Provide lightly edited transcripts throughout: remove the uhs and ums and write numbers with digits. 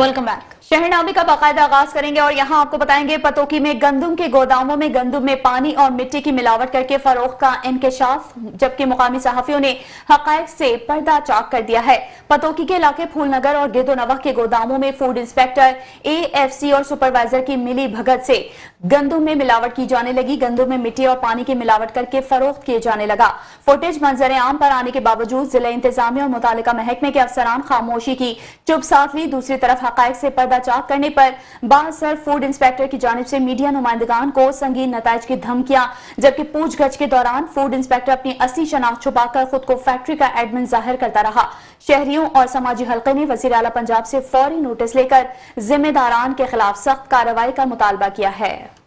Welcome back. शहरनामे का बाकायदा आगाज करेंगे और यहाँ आपको बताएंगे पतोकी में गंदुम के गोदामों में गंदुम में पानी और मिट्टी की मिलावट करके फरोख्त का इंकशाफ, जबकि मुकामी सहाफियों ने हकायक से पर्दा चाक कर दिया है। पतोकी के इलाके फूलनगर और गिरदोनवा के गोदामों में फूड इंस्पेक्टर, AFC और सुपरवाइजर की मिली भगत से गंदुम में मिलावट की जाने लगी। गंदुम में मिट्टी और पानी की मिलावट करके फरोख्त किए जाने लगा। फुटेज मंजर आम पर आने के बावजूद जिला इंतजामिया और मुतालिका महकमे के अफसरान खामोशी की चुप साथ ली। दूसरी तरफ हकायक से पर्दा चाक करने पर बासर फूड इंस्पेक्टर की जानिब से मीडिया नुमाइंदगान को संगीन नताइज की धमकियां, जबकि पूछगछ के दौरान फूड इंस्पेक्टर अपनी असली शनाख्त छुपाकर खुद को फैक्ट्री का एडमिन जाहिर करता रहा। शहरियों और समाजी हल्के ने वजीर आला पंजाब से फौरी नोटिस लेकर जिम्मेदारान के खिलाफ सख्त कार्रवाई का मुतालबा किया है।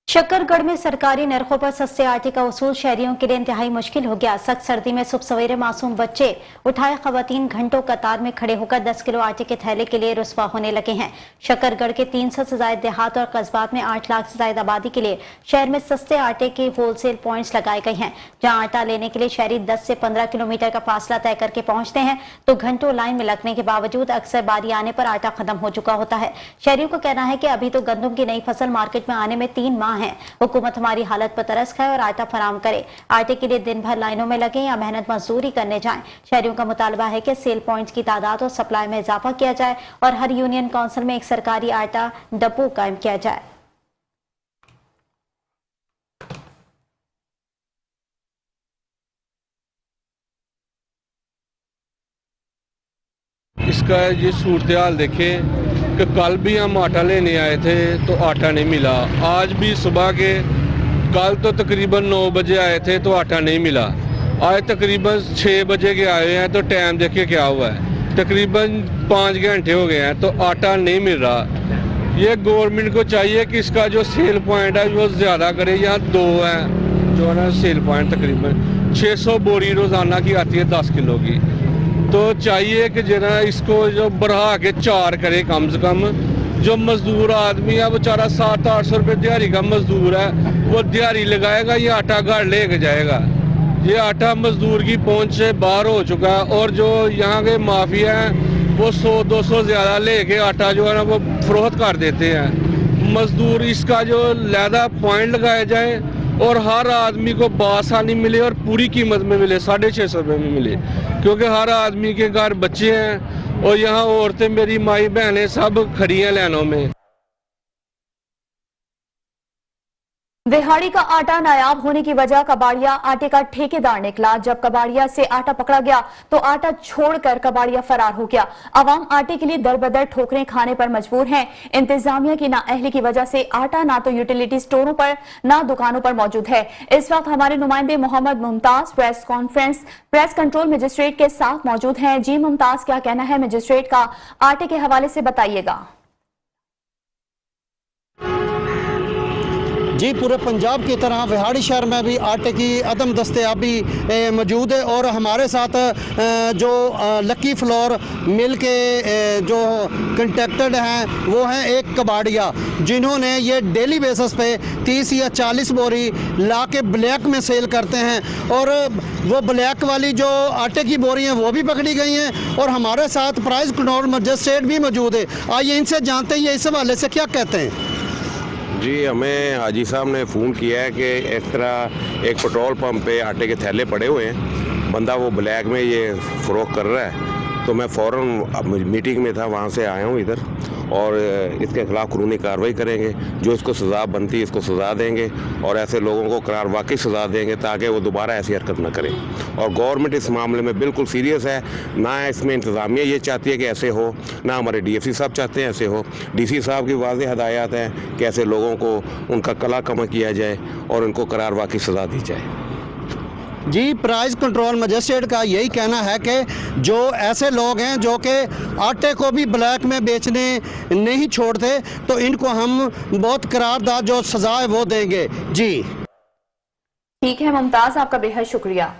शक्करगढ़ में सरकारी नरखों पर सस्ते आटे का वसूल शहरियों के लिए इंतहाई मुश्किल हो गया। सख्त सर्दी में सुबह सवेरे मासूम बच्चे उठाए खवातीन घंटों कतार में खड़े होकर 10 किलो आटे के थैले के लिए रुस्वा होने लगे हैं। शक्करगढ़ के 300 से ज्यादा देहात और कस्बात में 8 लाख से ज्यादा आबादी के लिए शहर में सस्ते आटे के होलसेल पॉइंट्स लगाए गए हैं, जहाँ आटा लेने के लिए शहरी 10 से 15 किलोमीटर का फासला तय करके पहुंचते हैं तो घंटों लाइन में लगने के बावजूद अक्सर बारी आने पर आटा खत्म हो चुका होता है। शहरियों का कहना है कि अभी तो गंदम की नई फसल मार्केट में आने में 3 माह है। हुकूमत हमारी हालत पर तरस खाए और आटा फराम करे। आटे के लिए दिन भर लाइनों में लगे या मेहनत मजदूरी करने जाएं। शहरियों का मुतालबा है कि सेल पॉइंट्स की तादाद और सप्लाई में इजाफा किया जाए और हर यूनियन काउंसिल में एक सरकारी आटा डिपो कायम किया जाए। इसका ये सूरत हाल देखें कि कल भी हम आटा लेने आए थे तो आटा नहीं मिला। आज भी सुबह के कल तो तकरीबन 9 बजे आए थे तो आटा नहीं मिला। आज तकरीबन 6 बजे के आए हैं तो टाइम देखिए क्या हुआ है, तकरीबन 5 घंटे हो गए हैं तो आटा नहीं मिल रहा। ये गवर्नमेंट को चाहिए कि इसका जो सेल पॉइंट है वो ज़्यादा करे। यहाँ 2 हैं जो है ना सेल पॉइंट, तकरीबन 600 बोरी रोज़ाना की आती है 10 किलो की। तो चाहिए कि जना इसको जो बढ़ा के 4 करे कम से कम। जो मजदूर आदमी है बेचारा 700-800 रुपये दिहाड़ी का मजदूर है, वो दिहाड़ी लगाएगा, ये आटा घर लेके जाएगा। ये आटा मजदूर की पहुंच से बाहर हो चुका है और जो यहाँ के माफिया हैं वो 100-200 ज़्यादा लेके आटा जो है ना वो फरोख्त कर देते हैं। मजदूर इसका जो लहदा पॉइंट लगाए जाए और हर आदमी को बासानी मिले और पूरी कीमत में मिले, 650 रुपये में मिले, क्योंकि हर आदमी के घर बच्चे हैं और यहाँ औरतें, मेरी माई बहनें सब खड़ी हैं लाइनों में। दिहाड़ी का आटा नायाब होने की वजह कबाड़िया आटे का ठेकेदार निकला। जब कबाड़िया से आटा पकड़ा गया तो आटा छोड़कर कबाड़िया फरार हो गया। अवाम आटे के लिए दर बदर ठोकरें खाने पर मजबूर हैं। इंतजामिया की नाअहली की वजह से आटा ना तो यूटिलिटी स्टोरों पर ना दुकानों पर मौजूद है। इस वक्त हमारे नुमाइंदे Mohammad Mumtaz press control magistrate के साथ मौजूद हैं। जी मुमताज, क्या कहना है मजिस्ट्रेट का, आटे के हवाले से बताइएगा। जी, पूरे पंजाब की तरह विहाड़ी शहर में भी आटे की अदम दस्तयाबी मौजूद है और हमारे साथ जो लकी फ्लोर मिल के जो कंटेक्टेड हैं वो हैं एक कबाड़िया, जिन्होंने ये डेली बेसिस पे 30 या 40 बोरी ला के ब्लैक में सेल करते हैं और वो ब्लैक वाली जो आटे की बोरी हैं वो भी पकड़ी गई हैं और हमारे साथ प्राइस कंट्रोल मजिस्ट्रेट भी मौजूद है। आइए इनसे जानते हैं ये इस हवाले से क्या कहते हैं। जी, हमें हाजी साहब ने फ़ोन किया है कि इस तरह एक पेट्रोल पंप पे आटे के थैले पड़े हुए हैं, बंदा वो ब्लैक में ये फ़रोख्त कर रहा है। तो मैं फ़ौरन मीटिंग में था, वहाँ से आया हूँ इधर और इसके ख़िलाफ़ कानूनी कार्रवाई करेंगे। जो इसको सज़ा बनती है इसको सज़ा देंगे और ऐसे लोगों को करार वाकई सज़ा देंगे ताकि वो दोबारा ऐसी हरकत न करें। और गवर्नमेंट इस मामले में बिल्कुल सीरियस है, ना इसमें इंतज़ामिया ये चाहती है कि ऐसे हो, ना हमारे DFC साहब चाहते हैं ऐसे हो। DC साहब की वाज़ेह हदायत हैं कि ऐसे लोगों को उनका कला कमा किया जाए और उनको करार वाकई सज़ा दी जाए। जी, प्राइस कंट्रोल मजिस्ट्रेट का यही कहना है कि जो ऐसे लोग हैं जो कि आटे को भी ब्लैक में बेचने नहीं छोड़ते तो इनको हम बहुत करारदार जो सज़ा है वो देंगे। जी ठीक है मुमताज, आपका बेहद शुक्रिया।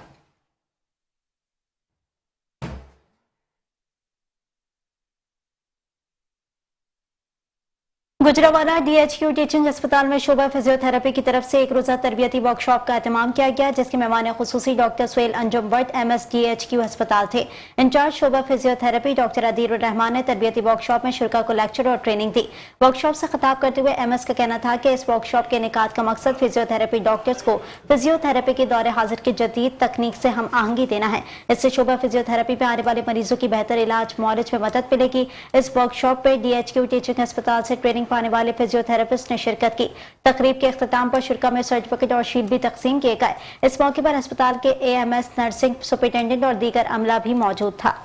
गुजरावाला DHQ टीचिंग अस्पताल में शोभा फिजियोथेरेपी की तरफ से एक रोजा तरबियती वर्कशॉप का एहतमाम किया गया, जिसके मेहमान खुसूसी doctor Suhail Anjum Bhatt MS DHQ अस्पताल थे। इंचार्ज शोभा फिजियोथेरेपी डॉक्टर अदीर रहमान ने तरबियती वर्कशॉप में शुरा को लेक्चर और ट्रेनिंग दी। वर्कशॉप से खिताब करते हुए MS का कहना था कि इस वर्कशॉप के इनेकाद का मकसद फिजियोथेरेपी डॉक्टर्स को फिजियोथेरेपी के दौरे हाजिर की जदीद तकनीक से हम आहंगी देना है। इससे शोभा फिजियोथेरेपी में आने वाले मरीजों की बेहतर इलाज मौलिज में मदद मिलेगी। इस वर्कशॉप पे DHQ टीचिंग अस्पताल से ट्रेनिंग पाने वाले फिजियोथेरेपिस्ट ने शिरकत की। तकरीब के इख्तिताम पर शिरका में सर्टिफिकेट और शील्ड भी तकसीम किए गए। इस मौके पर अस्पताल के AMS, नर्सिंग सुपरिटेंडेंट और दीगर अमला भी मौजूद था।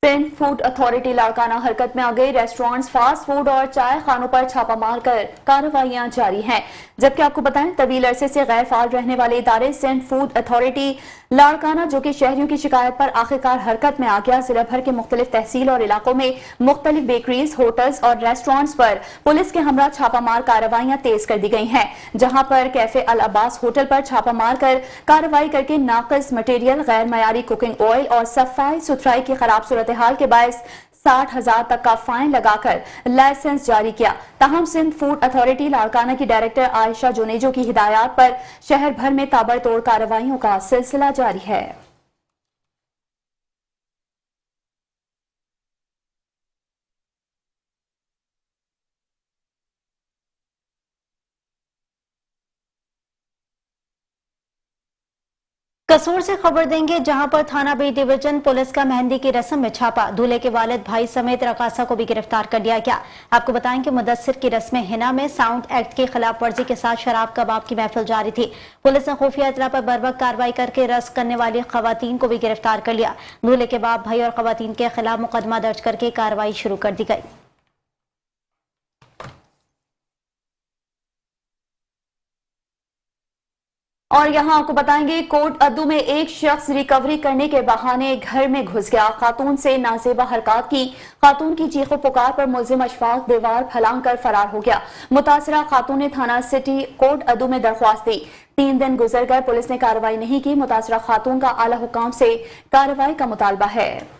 सिंध फूड अथॉरिटी लाड़काना हरकत में आ गई। रेस्टोरेंट्स, फास्ट फूड और चाय खानों पर छापा मारकर कार्रवाइयां जारी हैं। जबकि आपको बताएं, तवील अरसे से गैर फाल रहने वाले इदारे सिंध फूड अथॉरिटी लाड़काना, जो कि शहरियों की शिकायत पर आखिरकार हरकत में आ गया। जिला भर के मुख्तलिफ तहसील और इलाकों में मुख्तलिफ बेकरीज, होटल्स और रेस्टोरेंट्स पर पुलिस के हमरा छापामार कार्रवाइयां तेज कर दी गई हैं। जहां पर कैफे अल अब्बास होटल पर छापा मार कर कार्रवाई करके नाकिस मटेरियल, गैर मयारी कुकिंग ऑयल और सफाई सुथराई की खराब सूरत हाल के बायस 60,000 तक का फाइन लगाकर लाइसेंस जारी किया। ताहम सिंध फूड अथॉरिटी लाड़काना की डायरेक्टर आयशा जुनेजो की हिदायत पर शहर भर में ताबड़तोड़ कार्रवाइयों का सिलसिला जारी है। कसूर से खबर देंगे, जहां पर थाना बी डिवीजन पुलिस का मेहंदी की रस्म में छापा। दूल्हे के वालिद भाई समेत रकासा को भी गिरफ्तार कर लिया गया। आपको बताएं कि मुदस्सिर की रस्म हिना में साउंड एक्ट की खिलाफ वर्जी के साथ शराब कबाब की महफिल जारी थी। पुलिस ने खुफिया इतला पर बर्वक्त कार्रवाई करके रस्म करने वाली खवातीन को भी गिरफ्तार कर लिया। दूल्हे के बाप भाई और खवातीन के खिलाफ मुकदमा दर्ज करके कार्रवाई शुरू कर दी गई। और यहाँ आपको बताएंगे, कोट अद्दू में एक शख्स रिकवरी करने के बहाने घर में घुस गया, खातून से नाजेबा हरकत की। खातून की चीखों पुकार पर मुलजिम अशफाक दीवार फलांग कर फरार हो गया। मुतासरा खातून ने थाना सिटी कोट अद्दू में दरख्वास्त दी। 3 दिन गुजर गए, पुलिस ने कार्रवाई नहीं की। मुतासरा खातून का आला हुकाम से कार्रवाई का मुतालबा है।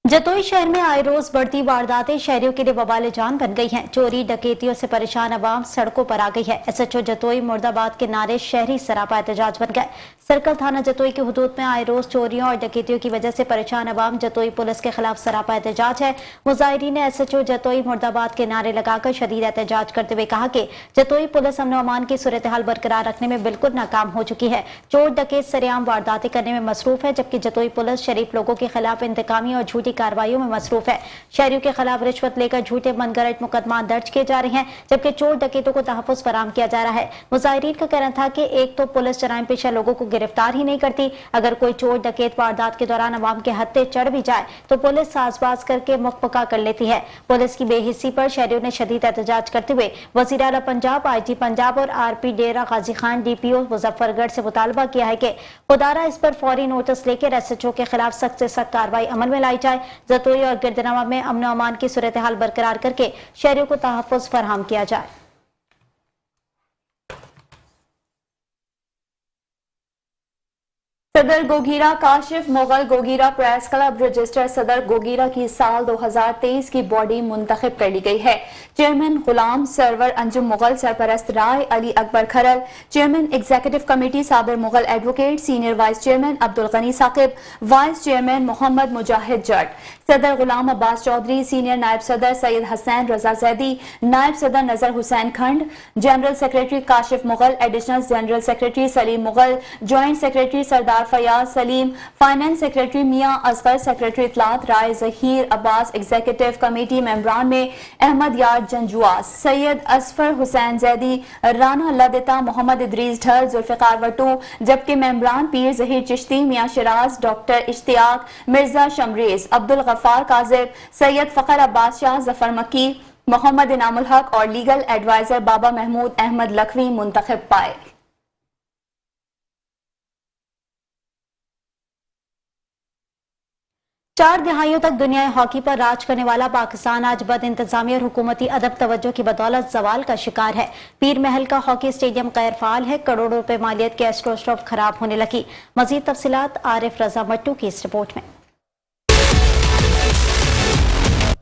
जतोई शहर में आए रोज बढ़ती वारदातें शहरियों के लिए वबाल जान बन गई हैं। चोरी डकैतियों से परेशान अवाम सड़कों पर आ गई है। SHO जतोई मुर्दाबाद के नारे शहरी सरापा एहतजाज बन गए। सर्कल थाना जतोई की हुदूद में आए रोज चोरियों और डकैतियों की वजह से परेशान अवाम जतोई पुलिस के खिलाफ सरापा एहतजाज है। मुजाहिरीन ने SHO जतोई मुर्दाबाद के नारे लगाकर शदीद एहतजाज करते हुए कहा कि जतोई पुलिस अमन अमान की सूरत हाल बरकरार रखने में बिल्कुल नाकाम हो चुकी है। चोर डकैत सरेआम वारदातें करने में मसरूफ है, जबकि जतोई पुलिस शरीफ लोगों के खिलाफ इंतकामी और झूठी कार्रवाइयों में मसरूफ है। शहरियों के खिलाफ रिश्वत लेकर झूठे मनगढ़ंत मुकदमा दर्ज किए जा रहे हैं, जबकि चोर डकैतों को तहफ्फुज़ फराहम किया जा रहा है। मुजाहिरीन का कहना था कि एक तो पुलिस जराइम पेशा लोगों को गिरफ्तार ही नहीं करती, अगर कोई चोर डकैत वारदात के दौरान अवाम के हत्थे चढ़ भी जाए तो पुलिस साजबाज करके मुकपका कर लेती है। पुलिस की बेहिस्सी पर शहरियों ने शदीद एहतजाज करते हुए वज़ीर आला पंजाब, IG पंजाब और RP डेरा गाजी खान DPO मुजफ्फरगढ़ से मुतालबा किया है कि खुदारा इस पर फौरी नोटिस लेकर SHO के खिलाफ सख्त से सख्त कार्रवाई अमल में लाई जाए। जतोई और गिरदनवा में अमन अमान की सूरत हाल बरकरार करके शहरियों को तहफ्फुज़ फराहम किया जाए। सदर Gogera Kashif Mughal Gogera press club register सदर गोगीरा की साल 2023 की बॉडी मुंतखब कर ली गई है। चेयरमैन गुलाम सरवर अंजुम मुगल, सरपरस्त Rai Ali Akbar Kharal, chairman executive committee Sabir Mughal advocate, senior vice chairman Abdul Ghani Saqib, vice chairman Mohammad Mujahid Jatt, सदर गुलाम अब्बास चौधरी, सीनियर नायब सदर सैयद हसैन रजा जैदी, नायब सदर Nazar Hussain Khand, general secretary Kashif Mughal, additional general secretary Saleem Mughal, joint secretary Sardar Fayyaz Saleem, finance secretary Mian Asghar, secretary इतलात राय जहीर अब्बास, एग्जीक्यूटिव कमेटी मेंबरान में अहमद यार जंजुआ, सैयद असफर हुसैन जैदी, राना लदिता, मोहम्मद इदरीस ढल, जुल्फिकार वटू, जबकि मेंबरान पीर जहीर चिश्ती, मियां शिराज, डॉक्टर इश्तियाक, मिर्जा शमरेज, अब्दुल गफ्फार काजिब, सैयद फखर अब्बास शाह, जफर मकी, मोहम्मद इनामुल हक और लीगल एडवाइजर बाबा महमूद अहमद लखवी मुंतखब पाए। 4 दहाइयों तक दुनिया हॉकी पर राज करने वाला पाकिस्तान आज बद इंतजामी और हुकूमती अदब तवज्जो की बदौलत जवाल का शिकार है। पीर महल का हॉकी स्टेडियम गैर फाल है। करोड़ों रुपए मालियत के एस्ट्रोस्टॉप खराब होने लगी। मजीद तफसीलात आरिफ रजा मट्टू की इस रिपोर्ट में।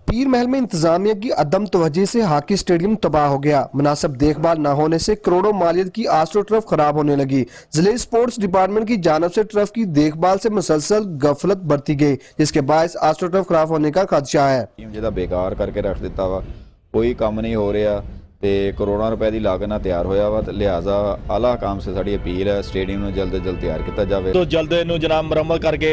पीर महल में इंतजामिया की अदम तवज्जो से हॉकी स्टेडियम तबाह हो गया। मुनासिब देखभाल न होने से करोड़ों मालियत की आस्ट्रो टर्फ खराब होने लगी। जिले स्पोर्ट्स डिपार्टमेंट की जानब से टर्फ की देखभाल से मुसलसल गफलत बरती गई, जिसके बायस आस्ट्रो टर्फ खराब होने का खदशा है। ਜਿਹਦਾ ਬੇਕਾਰ ਕਰਕੇ ਰੱਖ ਦਿੱਤਾ ਵਾ, ਕੋਈ ਕੰਮ ਨਹੀਂ ਹੋ ਰਿਹਾ ਤੇ ਕਰੋੜਾਂ ਰੁਪਏ ਦੀ ਲਾਗਤ ਨਾਲ ਤਿਆਰ ਹੋਇਆ ਵਾ ਤੇ ਲਿਹਾਜ਼ਾ ਆਲਾ ਕੰਮ ਸੇ ਸਾਡੀ ਅਪੀਲ ਹੈ ਸਟੇਡੀਅਮ ਨੂੰ ਜਲਦ ਤੋਂ ਜਲਦ ਤਿਆਰ ਕੀਤਾ ਜਾਵੇ तो जल्द इन्हू जनाब मुरम्मत करके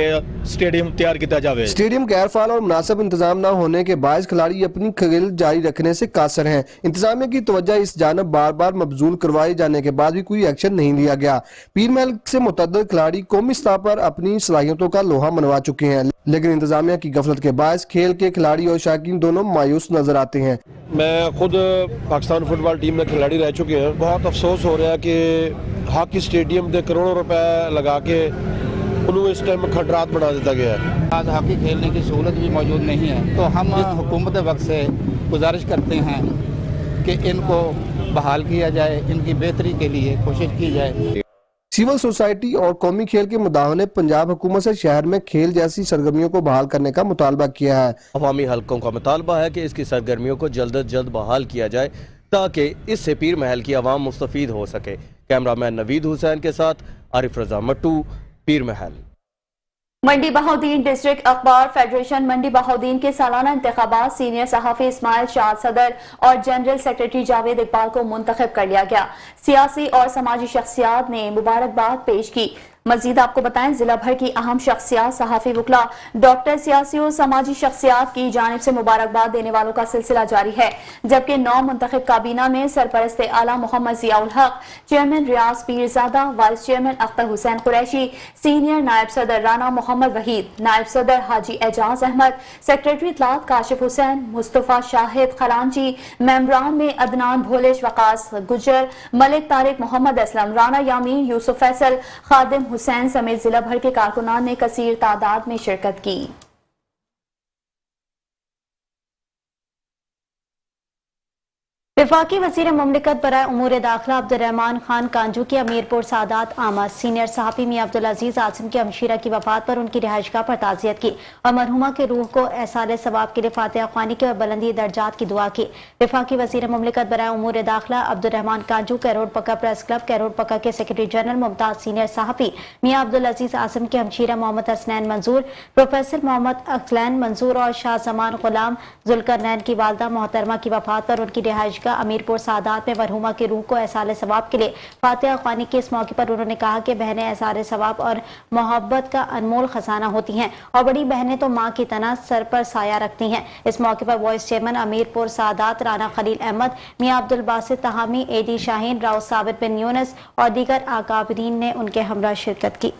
स्टेडियम तैयार किया जावे। स्टेडियम गैर फाल और मुनासिब इंतजाम न होने के बायस खिलाड़ी अपनी खेल जारी रखने से कासर हैं। इंतजामिया की तवज्जो इस जानब बार बार मबजूल करवाए जाने के बाद भी कोई एक्शन नहीं लिया गया। पीर महल से मुतअद्दिद खिलाड़ी कौमी सतह पर अपनी सलाहियतों का लोहा मनवा चुके हैं, लेकिन इंतजामिया की गफलत के बायस खेल के खिलाड़ी और शायकीन दोनों मायूस नजर आते हैं। मैं खुद पाकिस्तान फुटबॉल टीम में खिलाड़ी रह चुके हैं। बहुत अफसोस हो रहा है कि हॉकी स्टेडियम दे करोड़ों रुपए लगा के उन्होंने इस टाइम खंडरात बना दिया गया है। आज हॉकी खेलने की सहूलत भी मौजूद नहीं है, तो हम हुकूमत वक्त से गुजारिश करते हैं कि इनको बहाल किया जाए, इनकी बेहतरी के लिए कोशिश की जाए। सिविल सोसाइटी और कौमी खेल के मुद्दाओं ने पंजाब हुकूमत से शहर में खेल जैसी सरगर्मियों को बहाल करने का मुतालबा किया है। अवामी हलकों का मुतालबा है कि इसकी सरगर्मियों को जल्द अज जल्द बहाल किया जाए ताकि इससे पीर महल की आवाम मुस्तफीद हो सके। कैमरामैन नवीद हुसैन के साथ आरिफ रजा मट्टू, पीर महल। मंडी बहाउद्दीन डिस्ट्रिक्ट अखबार फेडरेशन मंडी बहाउद्दीन के सालाना इंतखाबात सीनियर सहाफ़ी इस्माइल शाह सदर और जनरल सेक्रेटरी जावेद इकबाल को मुंतखब कर लिया गया। सियासी और समाजी शख्सियात ने मुबारकबाद पेश की। मजीद आपको बताएं, जिला भर की अहम शख्सियात, सहाफ़ी वकला, डॉक्टर, सियासी और समाजी शख्सियात की जानिब से मुबारकबाद देने वालों का सिलसिला जारी है। जबकि 9 मुंतखब काबीना में सरपरस्त आला Mohammad Ziaul Haq, chairman Riaz Pirzada, vice chairman Akhtar Hussain Qureshi, senior नायब सदर राना मोहम्मद वहीद, नायब सदर हाजी एजाज अहमद, सेक्रेटरी इत्तलात काशिफ हुसैन, मुस्तफ़ा शाहिद खलांची, मेंबरान में अदनान भोलेश, वकास गुजर, मलिक तारिक, मोहम्मद असलम, राना यामीन, यूसुफ फैसल, खादिम हुसैन समेत जिला भर के कारकुनान ने कसीर तादाद में शिरकत की। वफाकी वज़ीर मुमलिकत बराए उमूर दाखिला अब्दुर्रहमान खान कांजू की अमीरपुर सादात आमद। सीनियर सहाफ़ी मियां अब्दुल अजीज आसिम की हमशीरा की वफात पर उनकी रिहाइशगाह पर ताज़ियत की और मरहुमा के रूह को एहसाल सवाब के लिए फातिहा ख्वानी की और बुलंदी दर्जात की दुआ की। वफाकी वज़ीर मुमलिकत बराए उमूर दाखिला अब्दुर्रहमान कांजू, कैरोड पक्का प्रेस क्लब कैरोड पक्का के सेक्रेटरी जनरल मुमताज, सीनियर सहाफ़ी मियां अब्दुल अजीज आसिम की हमशीरा मोहम्मद हसनैन मंजूर, प्रोफेसर मोहम्मद अक्लैन मंजूर और शाह जमान गुलाम जुल्करनैन की वालदा मोहतरमा की वफात पर उनकी रिहाइशगाह अमीरपुर सादात में मरहुमा की रूह को एहसाल सवाब के लिए फातिहा ख्वानी के इस मौके पर उन्होंने कहा कि बहनें एहसाल सवाब और मोहब्बत का अनमोल खजाना होती हैं और बड़ी बहनें तो माँ की तरह सर पर साया रखती हैं। इस मौके पर वाइस चेयरमैन अमीरपुर सादात राना खलील अहमद, मियां अब्दुल बासित तहामी, एडी शाहीन, राव साबित बिन यूनस और दीगर आकाबरीन ने उनके हमरा शिरकत की।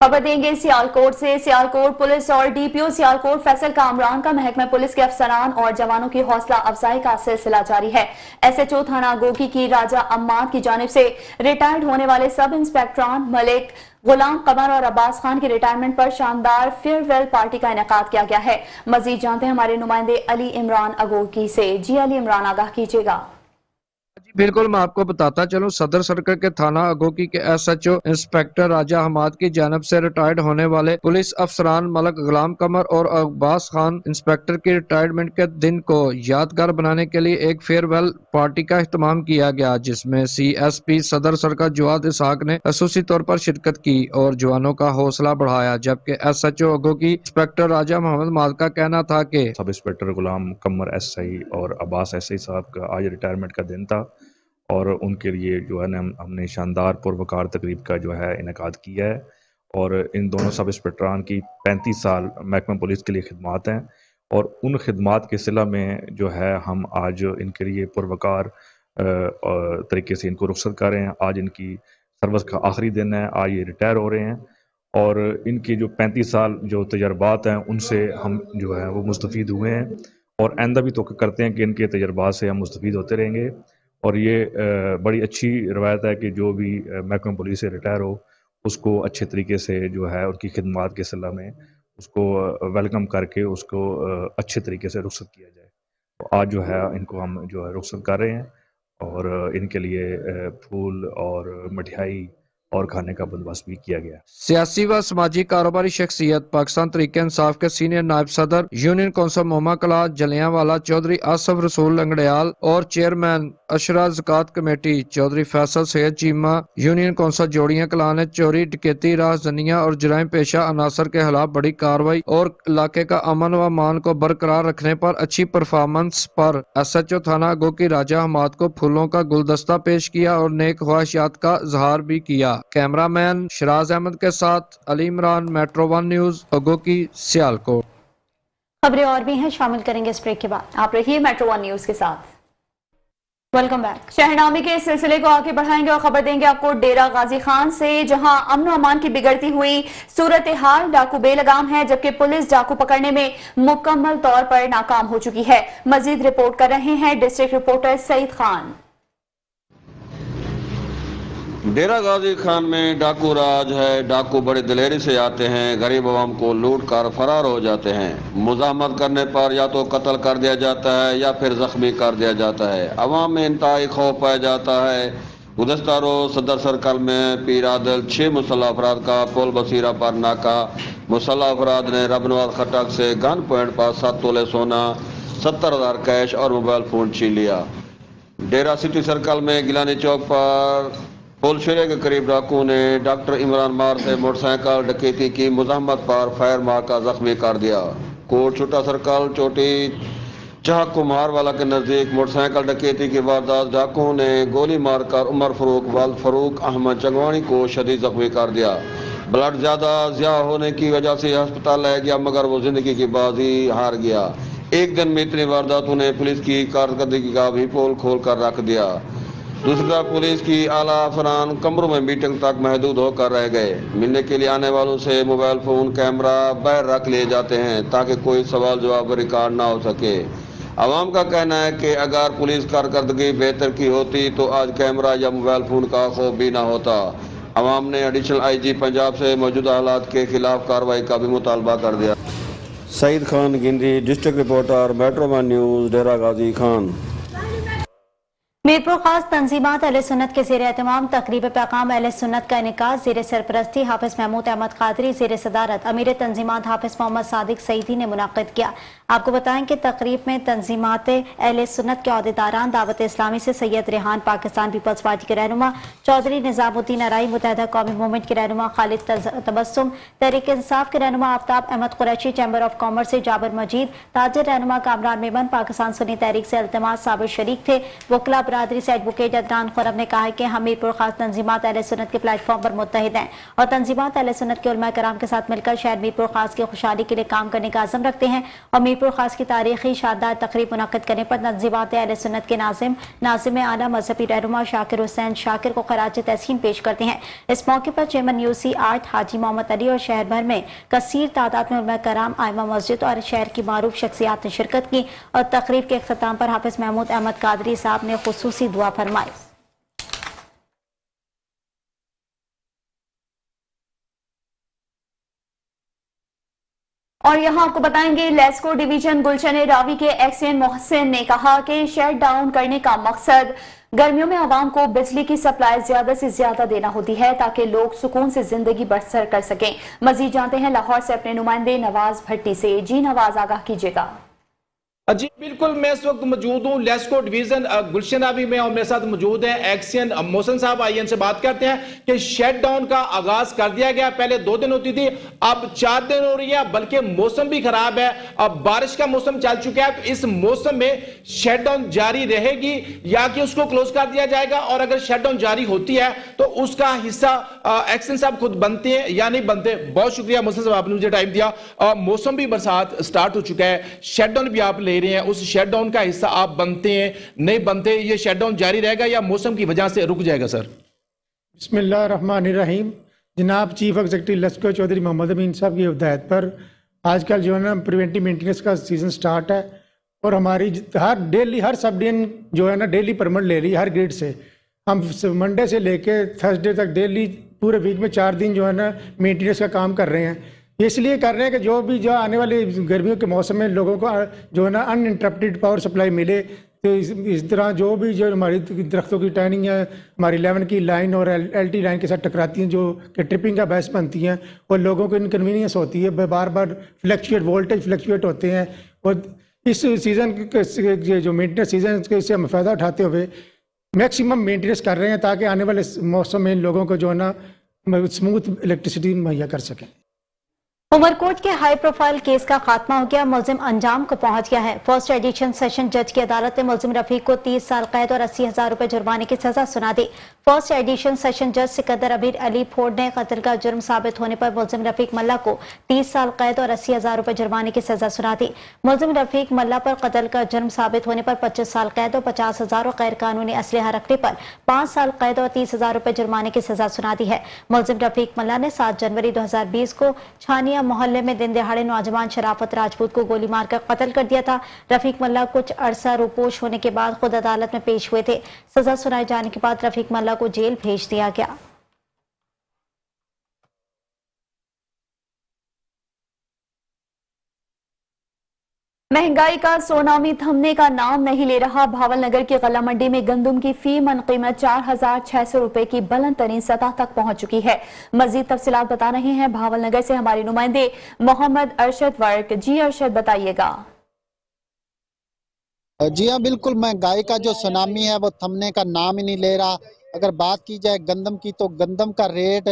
खबर देंगे सियालकोट से। सियालकोट पुलिस और डीपीओ सियालकोट फैसल कामरान का महकमा पुलिस के अफसरान और जवानों की हौसला अफजाई का सिलसिला जारी है। एसएचओ थाना गोगी की राजा अम्माद की जानिब से रिटायर्ड होने वाले सब इंस्पेक्टरान मलिक, गुलाम कमर और अब्बास खान की रिटायरमेंट पर शानदार फेयरवेल पार्टी का इनेकाद किया गया है। मजीद जानते हैं हमारे नुमाइंदे अली इमरान अगोगी से। जी अली इमरान, आगाह कीजिएगा। बिल्कुल, मैं आपको बताता चलूं, सदर सर्कल के थाना अगोकी के एसएचओ इंस्पेक्टर राजा हमाद की जानब से रिटायर्ड होने वाले पुलिस अफसरान मलक, गुलाम कमर और अब्बास खान इंस्पेक्टर की रिटायरमेंट के दिन को यादगार बनाने के लिए एक फेयरवेल पार्टी का इख्तिताम किया गया, जिसमें सीएसपी सदर सर्कल जवाद इसहाक ने खसूसी तौर पर शिरकत की और जवानों का हौसला बढ़ाया। जबकि एसएचओ अगोकी इंस्पेक्टर राजा मोहम्मद माद का कहना था कि सब इंस्पेक्टर गुलाम कमर एसआई और अब्बास एसआई साहब का आज रिटायरमेंट का दिन था और उनके लिए जो है ना हमने शानदार पुरवकार तकरीब का जो है इनेकाद किया है। और इन दोनों सब इंस्पेक्टरान की 35 साल महकमा पुलिस के लिए खिदमात हैं और उन खिदमात के सिला में जो है हम आज इनके लिए पुरवकार तरीके से इनको रुखसत कर रहे हैं। आज इनकी सर्विस का आखिरी दिन है, आज ये रिटायर हो रहे हैं और इनकी जो 35 साल जो तजर्बात हैं उनसे हम जो है वो मुस्तफ़ीद हुए हैं और आइंदा भी तो करते हैं कि इनके तजर्बात से हम मुस्तफ़ीद होते रहेंगे और ये बड़ी अच्छी रवायत है कि जो भी महकमा पुलिस से रिटायर हो उसको अच्छे तरीके से जो है उनकी खिदमत के सिलसिले में उसको वेलकम करके उसको अच्छे तरीके से रुखसत किया जाए। तो आज जो है इनको हम जो है रुखसत कर रहे हैं और इनके लिए फूल और मिठाई और खाने का बंदोबस्त भी किया गया। सियासी व समाजी कारोबारी शख्सियत पाकिस्तान तहरीक इंसाफ के सीनियर नायब सदर यूनियन कौंसल मोहम्मद कला जलियांवाला चौधरी आसफ रसूल लंगड़ियाल और चेयरमैन अशरा ज़कात committee Chaudhry Faisal Syed Cheema union council Jorian Kalan ने चोरी डकैती राहजनियां और जराइम पेशा अनासर के खिलाफ बड़ी कार्रवाई और इलाके का अमन व मान को बरकरार रखने पर अच्छी परफॉर्मेंस पर SHO थाना गो की राजा हमाद को फूलों का गुलदस्ता पेश किया और नेक ख्वाहिशात का इजहार भी किया। कैमरामैन शराज अहमद के साथ अली इमरान, मेट्रो 1 न्यूज, अगो की सियालकोट। खबरें और भी हैं, शामिल करेंगे इस ब्रेक के बाद। आप रहिए मेट्रो 1 न्यूज के साथ। Welcome back. शहरनामे के सिलसिले को आगे बढ़ाएंगे और खबर देंगे आपको डेरा गाजी खान से, जहां अमन और अमान की बिगड़ती हुई सूरत हाल, डाकू बेलगाम है जबकि पुलिस डाकू पकड़ने में मुकम्मल तौर पर नाकाम हो चुकी है। मजीद रिपोर्ट कर रहे हैं डिस्ट्रिक्ट रिपोर्टर सईद खान। डेरा गाजी खान में डाकू राज है। डाकू बड़ी दिलेरी से आते हैं, गरीब आवाम को लूट कर फरार हो जाते हैं। मुजाहमत करने पर या तो कत्ल कर दिया जाता है या फिर जख्मी कर दिया जाता है। अवाम में इंतहाई खौफ पाया जाता है। गुज़श्ता रोज सदर सर्कल में पीर आदिल 6 मुसल्लह अफराद का पुल बसीरा पर नाका। मुसल्लह अफराद ने रबनवाज खटक से गन पॉइंट पर 7 तोले सोना, 70,000 कैश और मोबाइल फोन छीन लिया। डेरा सिटी सर्कल में गिलानी चौक पर पुल शेरे के करीब डाकू ने डॉक्टर इमरान मार से मोटरसाइकिल डकैती की मुज़ाहमत पर फायर मार का जख्मी कर दिया। कोट छोटा सर्कल चोटी चाह कुम्हार वाला के नज़दीक मोटरसाइकिल डकैती की वारदात डाकू ने गोली मारकर उमर फरूक वाल फरूक अहमद चंगवानी को शदीद जख्मी कर दिया। ब्लड ज़्यादा ज़िया होने की वजह से अस्पताल लाया गया मगर वो जिंदगी की बाजी हार गया। एक दिन में इतनी वारदातों ने पुलिस की कारकर्दगी का भी पोल खोल कर रख दिया। दूसरा, पुलिस की आला अफरान कमरों में मीटिंग तक महदूद होकर रह गए। मिलने के लिए आने वालों से मोबाइल फोन कैमरा बाहर रख लिए जाते हैं ताकि कोई सवाल जवाब रिकॉर्ड ना हो सके। आवाम का कहना है कि अगर पुलिस कारकर्दगी बेहतर की होती तो आज कैमरा या मोबाइल फोन का खौफ भी ना होता। आवाम ने एडिशनल IG पंजाब से मौजूदा हालात के खिलाफ कार्रवाई का भी मुतालबा कर दिया। Saeed Khan Gindi, district reporter, metro 1 news, Dera Ghazi Khan. Mirpur Khas तंजीमात अहले सुन्नत के ज़ेर एहतमाम तकरीब पैगाम अहले सुन्नत का इनेकाद ज़ेर सरपरस्ती हाफिज महमूद अहमद कादरी, ज़ेर सदारत अमीर तंजीमात हाफिज मोहम्मद सादिक सईदी ने मुनाकिद किया। आपको बताएं कि तकरीब में तंजीमात अहले सुन्नत के अहदेदारान दावत इस्लामी से सैयद रेहान, पाकिस्तान पीपल्स पार्टी के रहनुमा चौधरी निजामुद्दीन अराई, मुत्तहदा कौमी मूवमेंट के रहनुमा खालिद तबस्सुम, तहरीक इंसाफ के रहनुमा Aftab Ahmed Qureshi, chamber of commerce से जाबिर मजीद, ताजिर रहनुमा कामरान मेमन, पाकिस्तान सुन्नी तहरीक से अल्तमास साबिर शरीक थे। वकला बरादरी से एडवोकेट अदनान खुरम ने कहा है कि हम मीरपुर खास तंजीमात अहले सुन्नत के प्लेटफॉर्म पर मुत्तहिद हैं और तंजीमात अहले सुन्नत के उलमा कराम के साथ मिलकर शहर मीरपुर खास की खुशहाली के लिए काम करने का अज़म रखते हैं और मीरपुर खास की तारीखी शानदार तकरीब मुनक़्क़िद करने पर तंजीमात अहले सुन्नत के नाज़िम आला मजहबी रहनुमा शाकिर हुसैन शाकिर को खराज तहसीन पेश करते हैं। इस मौके पर चेयरमैन UC 8 हाजी मोहम्मद अली और शहर भर में कसीर तादाद में उलमा कराम, आइमा मस्जिद और शहर की मारूफ शख्सियात ने शिरकत की और तकरीब के इख्तिताम पर हाफिज महमूद अहमद कादरी साहब ने खुसूसी दुआ फरमाई। और यहाँ आपको बताएंगे लेस्को डिवीजन गुलशन रावी के एक्सियन मोहसिन ने कहा कि शट डाउन करने का मकसद गर्मियों में आवाम को बिजली की सप्लाई ज्यादा से ज्यादा देना होती है ताकि लोग सुकून से जिंदगी बसर कर सकें। मजीद जानते हैं लाहौर से अपने नुमाइंदे नवाज भट्टी से। जी नवाज, आगाह कीजिएगा। जी बिल्कुल, मैं इस वक्त मौजूद हूँ लेस्को डिवीजन गुलशन रावी में और मेरे साथ मौजूद है एक्सियन मोहसिन साहब। आइए इनसे बात करते हैं कि शट डाउन का आगाज कर दिया गया। पहले 2 दिन होती थी, अब 4 दिन हो रही है, बल्कि मौसम भी खराब है, अब बारिश का मौसम चल चुका है। तो इस मौसम में शट डाउन जारी रहेगी या कि उसको क्लोज कर दिया जाएगा? और अगर शट डाउन जारी होती है तो उसका हिस्सा एक्सियन साहब खुद बनते हैं या नहीं बनते? बहुत शुक्रिया मोहसिन साहब, आपने मुझे टाइम दिया। मौसम भी बरसात स्टार्ट हो चुका है, शट डाउन भी आप ले रहे हैं, उस शटडाउन का हिस्सा आप बनते हैं नहीं बनते? ये शटडाउन जारी रहेगा या मौसम की वजह से रुक जाएगा सर? बिस्मिल्लाहिर्रहमानिर्रहीम। जनाब चीफ एग्जीक्यूटिव लेस्को चौधरी मोहम्मद अमीन साहब की हिदायत पर आजकल जो है ना प्रिवेंटिव मेंटेनेंस का सीजन स्टार्ट है और हमारी हर सब डिवीजन जो है ना डेली परमिट ले रही है हर ग्रेड से। हम मंडे से लेके थर्सडे तक डेली पूरे वीक में 4 दिन जो है ना मेंटेनेंस का काम कर रहे हैं। ये इसलिए कर रहे हैं कि जो आने वाली गर्मियों के मौसम में लोगों को जो है ना अनइंटरप्टेड पावर सप्लाई मिले। तो इस तरह जो हमारी दरख्तों की टाइनिंग है, हमारी 11 की लाइन और LT लाइन के साथ टकराती हैं, जो कि ट्रिपिंग का बायस बनती हैं और लोगों को इनकन्वीनियंस होती है, बार बार वोल्टेज फ्लक्चुएट होते हैं। और इस सीज़न के जो मेंटेनेंस सीजन से हम फ़ायदा उठाते हुए मैक्सिमम मेंटेनेंस कर रहे हैं ताकि आने वाले मौसम में लोगों को जो है ना स्मूथ इलेक्ट्रिसिटी मुहैया कर सकें। उमरकोट के हाई प्रोफाइल केस का खात्मा हो गया, मुलजिम अंजाम को पहुंच गया है। फर्स्ट एडिशन सेशन जज की अदालत ने मुलजिम रफीक को 30 साल कैद और 80,000 रुपए जुर्माने की सजा सुना दी। फर्स्ट एडिशन सेशन जज सिकंदर अबीर अली फोर्ड ने कत्ल का जुर्म साबित होने पर मुलजिम रफीक मल्ला को 30 साल कैद और 80,000 रुपए जुर्माने की सजा सुना दी। मुलजिम रफीक मल्ला पर कत्ल का जुर्म साबित होने पर 25 साल कैद और 50,000 और गैर कानूनी असलहा रखने पर 5 साल कैद और 30,000 रुपए जुर्माने की सजा सुना दी है। मुलजिम रफीक मल्ला ने 7 जनवरी 2020 को छानिया मोहल्ले में दिन दहाड़े नौजवान शराफत राजपूत को गोली मारकर कत्ल कर दिया था। रफीक मल्ला कुछ अरसा रूपोश होने के बाद खुद अदालत में पेश हुए थे। सजा सुनाए जाने के बाद रफीक मल्ला को जेल भेज दिया गया। महंगाई का सोनामी थमने का नाम नहीं ले रहा। भावलनगर की गला मंडी में गंदम की फी मन कीमत 4,600 रुपए की बुलंद तरीन सतह तक पहुंच चुकी है। मजीद तफसीलात बता रहे हैं भावलनगर से हमारे नुमाइंदे मोहम्मद अरशद वर्क। जी अरशद, बताइएगा। जी हाँ, बिल्कुल महंगाई का जो सुनामी है वो थमने का नाम ही नहीं ले रहा। अगर बात की जाए गंदम की तो गंदम का रेट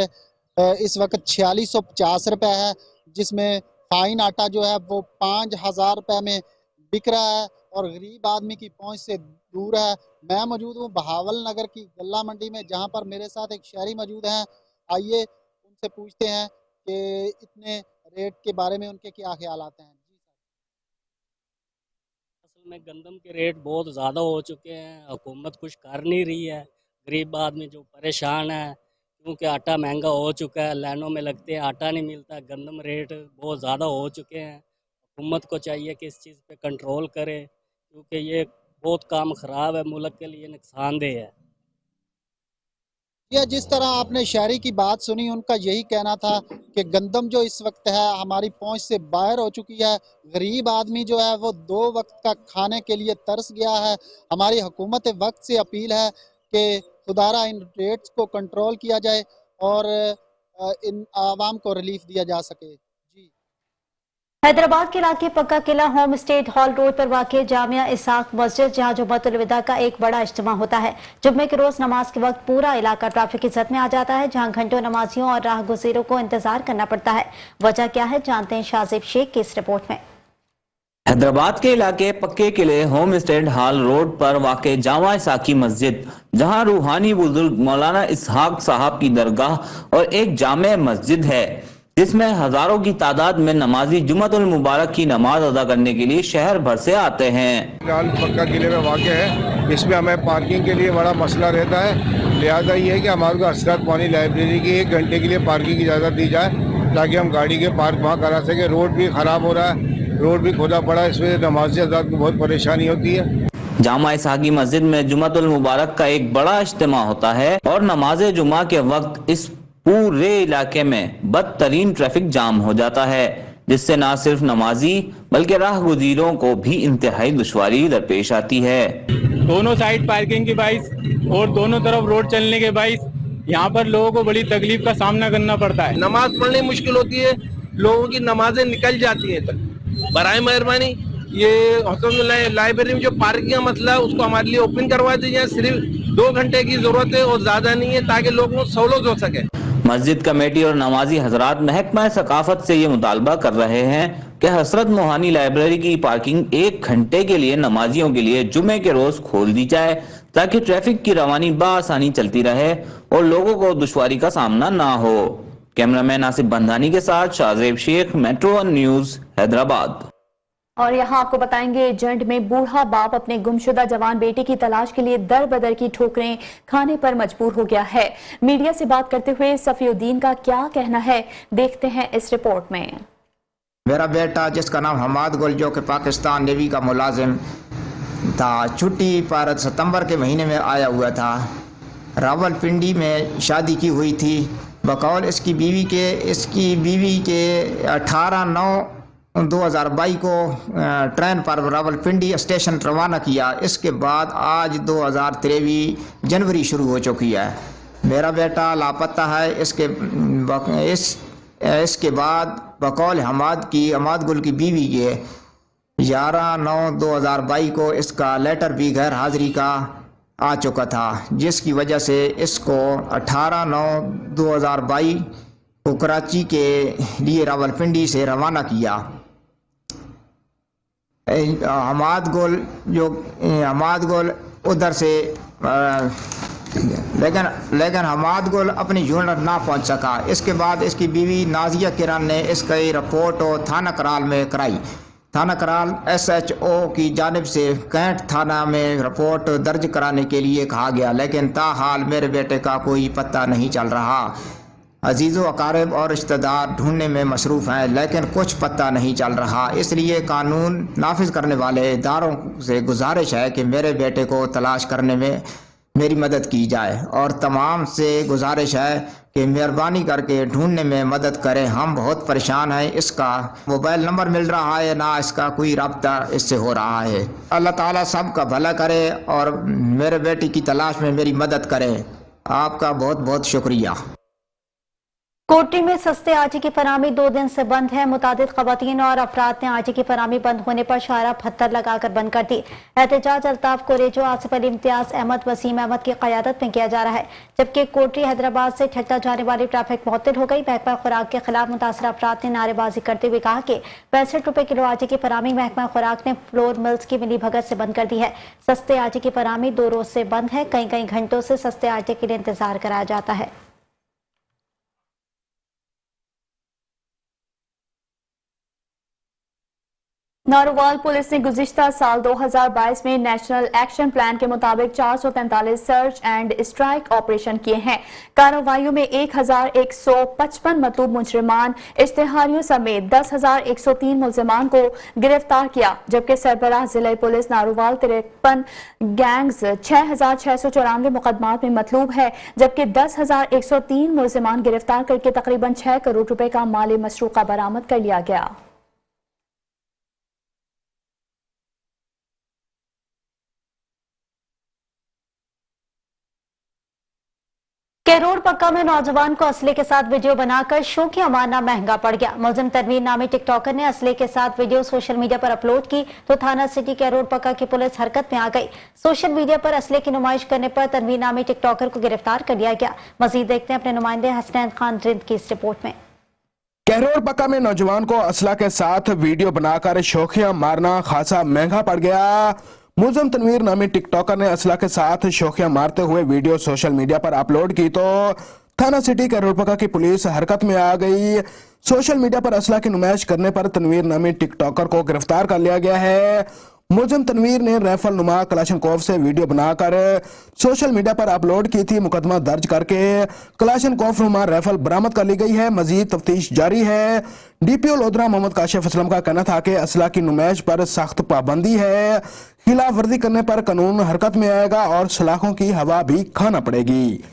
इस वक्त 4650 रुपये है, जिसमें फाइन आटा जो है वो 5,000 रुपये में बिक रहा है और गरीब आदमी की पहुंच से दूर है। मैं मौजूद हूँ बहावल नगर की गल्ला मंडी में, जहां पर मेरे साथ एक शहरी मौजूद हैं। आइए उनसे पूछते हैं कि इतने रेट के बारे में उनके क्या ख्यालात हैं। असल में गंदम के रेट बहुत ज़्यादा हो चुके हैं, हुकूमत कुछ कर नहीं रही है। गरीब आदमी जो परेशान है क्योंकि आटा महंगा हो चुका है, लाइनों में लगते हैं, आटा नहीं मिलता। गंदम रेट बहुत ज़्यादा हो चुके हैं। हुकूमत को चाहिए कि इस चीज़ पे कंट्रोल करे, क्योंकि ये बहुत काम ख़राब है, मुल्क के लिए नुकसानदेह है। यह जिस तरह आपने शहरी की बात सुनी, उनका यही कहना था कि गंदम जो इस वक्त है हमारी पहुंच से बाहर हो चुकी है। गरीब आदमी जो है वो 2 वक्त का खाने के लिए तरस गया है। हमारी हुकूमत वक्त से अपील है कि खुदारा इन रेट्स को कंट्रोल किया जाए और इन आवाम को रिलीफ दिया जा सके। हैदराबाद के इलाके पक्का किला होम स्टेट हॉल रोड पर वाक़ जामिया इसाक मस्जिद, जहां जुम्मतुल विदा का एक बड़ा इज्तिमा होता है। जुम्मे के रोज नमाज के वक्त पूरा इलाका ट्रैफिक की जद में आ जाता है, जहां घंटों नमाजियों और राह गुज़ीरों को इंतजार करना पड़ता है। वजह क्या है, जानते हैं शाजिब शेख की इस रिपोर्ट में। हैदराबाद के इलाके पक्के किले होम स्टेट हॉल रोड पर वाक़ जामा इसाकी मस्जिद, जहां रूहानी बुजुर्ग मौलाना इसहाक साहब की दरगाह और एक जामे मस्जिद है, जिसमें हजारों की तादाद में नमाजी जुम्मतुल मुबारक की नमाज अदा करने के लिए शहर भर से आते हैं। फिलहाल पक्का किले में वाक़ है, इसमें हमें पार्किंग के लिए बड़ा मसला रहता है। लिहाजा ये है कि हमारे को हसरत पानी लाइब्रेरी की 1 घंटे के लिए पार्किंग की इजाज़त दी जाए, ताकि हम गाड़ी के पार्क वहाँ करा सके। रोड भी ख़राब हो रहा है, रोड भी खोदा पड़ा है, इसमें नमाज़ी हज़रात को बहुत परेशानी होती है। जामा इसाकी मस्जिद में जुम्मतुल मुबारक का एक बड़ा इज्तिमा होता है और नमाज जुमा के वक्त इस पूरे इलाके में बदतरीन ट्रैफिक जाम हो जाता है, जिससे न सिर्फ नमाजी बल्कि राह गुज़ीरों को भी इंतहाई दुश्वारी दरपेश आती है। दोनों साइड पार्किंग की बाइस और दोनों तरफ रोड चलने के बाइस यहाँ पर लोगों को बड़ी तकलीफ का सामना करना पड़ता है। नमाज पढ़नी मुश्किल होती है, लोगों की नमाजें निकल जाती हैं। बराए मेहरबानी ये लाइब्रेरी में जो पार्किंग का मसला है उसको हमारे लिए ओपन करवा दीजिए। सिर्फ 2 घंटे की जरूरत है और ज्यादा नहीं है, ताकि लोगों को सहूलत हो सके। मस्जिद कमेटी और नमाजी हजरात महकमा सकाफत से ये मुतालबा कर रहे हैं कि हसरत मोहानी लाइब्रेरी की पार्किंग 1 घंटे के लिए नमाजियों के लिए जुमे के रोज खोल दी जाए, ताकि ट्रैफिक की रवानी बासानी चलती रहे और लोगों को दुश्वारी का सामना ना हो। कैमरामैन आसिफ बंधानी के साथ शाजिब शेख, मेट्रो 1 न्यूज, हैदराबाद। और यहाँ आपको बताएंगे, जंड में बूढ़ा बाप अपने गुमशुदा जवान बेटे की तलाश के लिए दर बदर की ठोकरें खाने पर मजबूर हो गया है। मीडिया से बात करते हुए सफीउद्दीन का क्या कहना है, देखते हैं इस रिपोर्ट में। मेरा बेटा जिसका नाम हमाद गुल जो कि पाकिस्तान नेवी का मुलाजिम था, छुट्टी पर सितंबर के महीने में आया हुआ था। रावलपिंडी में शादी की हुई थी। बकौल इसकी बीवी के 18/9/2022 को ट्रेन पर रावलपिंडी स्टेशन रवाना किया। इसके बाद आज 2023 जनवरी शुरू हो चुकी है। मेरा बेटा लापता है। इसके बाद बकौल हमाद गुल की बीवी के 11/9/2022 को इसका लेटर भी गैर हाजिरी का आ चुका था, जिसकी वजह से इसको 18/9/2022 को कराची के लिए रावलपिंडी से रवाना किया। हमाद गुल उधर से लेकिन हमाद गुल अपनी यूनिट ना पहुंच सका। इसके बाद इसकी बीवी नाजिया किरण ने इसकी रिपोर्ट थाना कराल में कराई। थाना कराल SHO की जानिब से कैंट थाना में रिपोर्ट दर्ज कराने के लिए कहा गया, लेकिन ताहाल मेरे बेटे का कोई पता नहीं चल रहा। अजीज़ो अकारिब और रिश्तेदार ढूंढने में मसरूफ़ हैं, लेकिन कुछ पता नहीं चल रहा। इसलिए कानून नाफिज करने वाले इदारों से गुजारिश है कि मेरे बेटे को तलाश करने में मेरी मदद की जाए, और तमाम से गुजारिश है कि मेहरबानी करके ढूंढने में मदद करें। हम बहुत परेशान हैं। इसका मोबाइल नंबर मिल रहा है ना, इसका कोई रब्ता इससे हो रहा है। अल्लाह ताला सबका भला करे और मेरे बेटी की तलाश में मेरी मदद करें। आपका बहुत बहुत शुक्रिया। कोटरी में सस्ते आटे की फरामी 2 दिन से बंद है। मुतादिद खवातीन और अफराद ने आटे की फरामी बंद होने पर शारा पत्थर लगाकर बंद कर दी। एहतजाज अल्ताफ कुरेजो, आसिफ अली इम्तियाज अहमद, वसीम अहमद की क़यादत में किया जा रहा है, जबकि कोटरी हैदराबाद से ठट्टा जाने वाली ट्रैफिक मुअत्तल हो गई। महकमा खुराक के खिलाफ मुतासर अफराद ने नारेबाजी करते हुए कहा कि 65 रुपए किलो आटे की फरामी महकमा खुराक ने फ्लोर मिल्स की मिली भगत से बंद कर दी है। सस्ते आटे की फरामी 2 रोज से बंद है। कई घंटों से सस्ते आटे के लिए इंतजार कराया जाता है। नारोवाल पुलिस ने गुज़िश्ता साल 2022 में नेशनल एक्शन प्लान के मुताबिक 443 सर्च एंड स्ट्राइक ऑपरेशन किए हैं। कार्रवाइयों में 1155 मतलूब मुजरिमान, इश्तिहारियों समेत 10,103 मुलजिमान को गिरफ्तार किया, जबकि सरबराह जिला पुलिस नारोवाल 53 गैंग्स 6,694 मुकदमात में मतलूब है, जबकि 10,103 मुलजिमान गिरफ्तार करके तकरीबन 6 करोड़ रुपए का माली मसरूका बरामद कर लिया गया। कैरोर पक्का में नौजवान को असले के साथ वीडियो बनाकर शौकिया मारना महंगा पड़ गया। मुलजिम तनवीर नामी टिकटॉकर ने असले के साथ वीडियो सोशल मीडिया पर अपलोड की तो थाना सिटी कैरोर पक्का की पुलिस हरकत में आ गई। सोशल मीडिया पर असले की नुमाइश करने पर तनवीर नामी टिकटॉकर को गिरफ्तार कर लिया गया। मजीद देखते हैं अपने नुमाइंदे हसनैन खान रिंद की इस रिपोर्ट में। कैरोर पक्का में नौजवान को असला के साथ वीडियो बनाकर शौकिया मारना खासा महंगा पड़ गया। मुलजिम तनवीर नामी टिकटॉकर ने असला के साथ शौकिया मारते हुए वीडियो सोशल मीडिया पर अपलोड की तो थाना सिटी कैरोर पक्का की पुलिस हरकत में आ गई। सोशल मीडिया पर असला की नुमाइश करने पर तनवीर नामी टिकटॉकर को गिरफ्तार कर लिया गया है। मुलजिम तनवीर ने राइफल नुमा कलाशनकोव से वीडियो बनाकर सोशल मीडिया पर अपलोड की थी। मुकदमा दर्ज करके कलाशनकोव नुमा राइफल बरामद कर ली गई है। मजीद तफ्तीश जारी है। DPO लोधरा मोहम्मद काशिफ असलम का कहना था कि असला की नुमाइश पर सख्त पाबंदी है। खिलाफ वर्जी करने पर कानून हरकत में आएगा और सलाखों की हवा भी खाना पड़ेगी।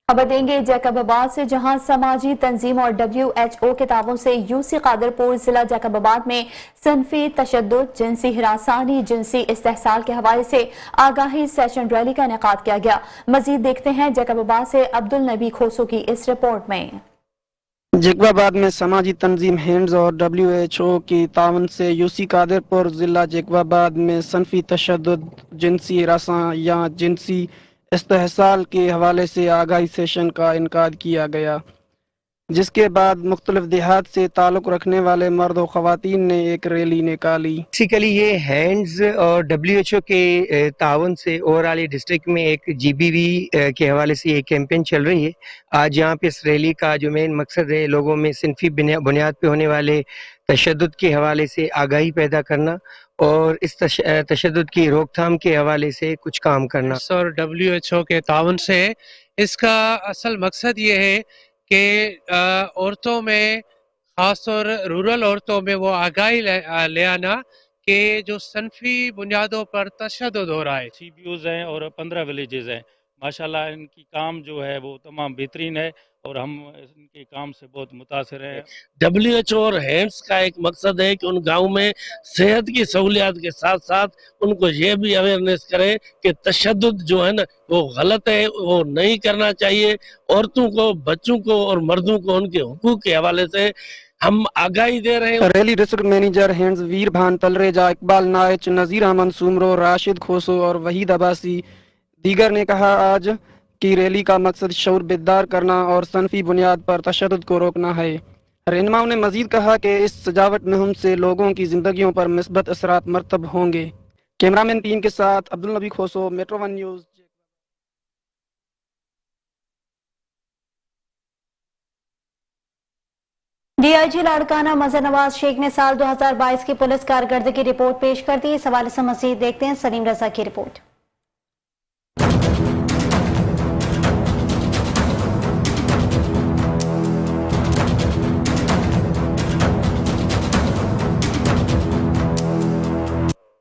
खबर देंगे जैकबाबाद से, जहां समाजी तंजीम और WHO के ताउन से UC कादरपुर जिला जैकबाबाद में सनफी तशद्दुद, जिनसी हिरासानी, जिनसी इस्तेहसाल के हवाले से आगाही सेशन रैली का इनेकाद किया गया। मजीद देखते हैं जैकबाबाद से अब्दुल नबी खोसो की इस रिपोर्ट में। जैकबाबाद में समाजी तंजीम हैंड्स और WHO की ताउन से UC कादरपुर जिला जैकबाबाद में सनफी तशद्दुद, जिनसी हिरासा या जिनसी इस्तेहसाल के हवाले से आगाही सेशन का इनकाद किया गया, जिसके बाद मुख्तलिफ देहात से ताल्लुक़ रखने वाले मर्द और ख़वातीन ने एक रैली निकाली। बेसिकली ये हैंड्स और WHO के ताउन से ओवरऑल डिस्ट्रिक्ट में एक GBV के हवाले से एक कैंपेन चल रही है। आज यहाँ पे इस रैली का जो मेन मकसद है लोगों में सिनफी बुनियाद पे होने वाले तशद्दुद के हवाले से आगाही पैदा करना और इस तशद्दुद की रोकथाम के हवाले से कुछ काम करना। और WHO के ताउन से इसका असल मकसद ये है कि औरतों में, खासतौर रूरल औरतों में वो आगाही ले आना कि जो सनफी बुनियादों पर तशद्दुद हो रहा है। CBOs हैं और 15 विलेजेस हैं। माशाल्लाह इनकी काम जो है वो तमाम बेहतरीन है और हम इनके काम से बहुत मुतासिर हैं। WHO और हैंड्स का एक मकसद है कि उन गांव में सेहत की सहूलियात के साथ साथ उनको ये भी अवेयरनेस करें कि तशद्दुद जो है ना वो गलत है, वो नहीं करना चाहिए। औरतों को, बच्चों को और मर्दों को उनके हुकूक के हवाले से हम आगाही दे रहे हैं। रैली डिस्ट्रिक्ट मैनेजर हैंड्स वीर भान तलरेजा, इकबाल नाइच, नजीर अहमद सुमरो, राशिद खोसो और वहीद अब्बासी दीगर ने कहा आज की रैली का मकसद शऊर बेदार करना और सनफी बुनियाद पर तशद्दुद को रोकना है। रहनुमाओं ने मजीद कहा कि इस सजावट मुहिम से लोगों की जिंदगियों पर मिस्बत असरात मरतब होंगे। कैमरामैन टीम के साथ Abdul Nabi Khoso, metro 1 news. DIG Larkana Mazhar Nawaz Sheikh ने साल 2022 की पुलिस कारकर्दगी रिपोर्ट पेश कर दी। इस हवाले से मजीद देखते हैं सलीम रजा की रिपोर्ट।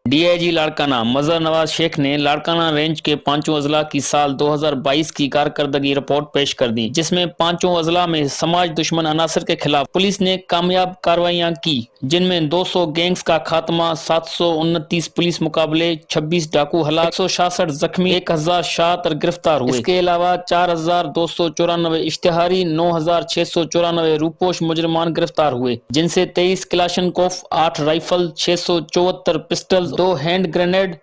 डीआईजी लाड़काना मजहर नवाज शेख ने लाड़काना रेंज के पांचों अजला की साल 2022 की कारकर्दगी रिपोर्ट पेश कर दी, जिसमें पांचों अजला में समाज दुश्मन अनासर के खिलाफ पुलिस ने कामयाब कार्रवाइयां की, जिनमें 200 गैंग्स का खात्मा, 729 पुलिस मुकाबले, 26 डाकू हलाक, 166 जख्मी, 1067 गिरफ्तार हुए। इसके अलावा 4294 इश्तिहारी, 9694 रूपोश मुजरमान गिरफ्तार हुए, जिनसे 23 Kalashnikov, 8 rifle, 674 pistol, 2 hand grenade,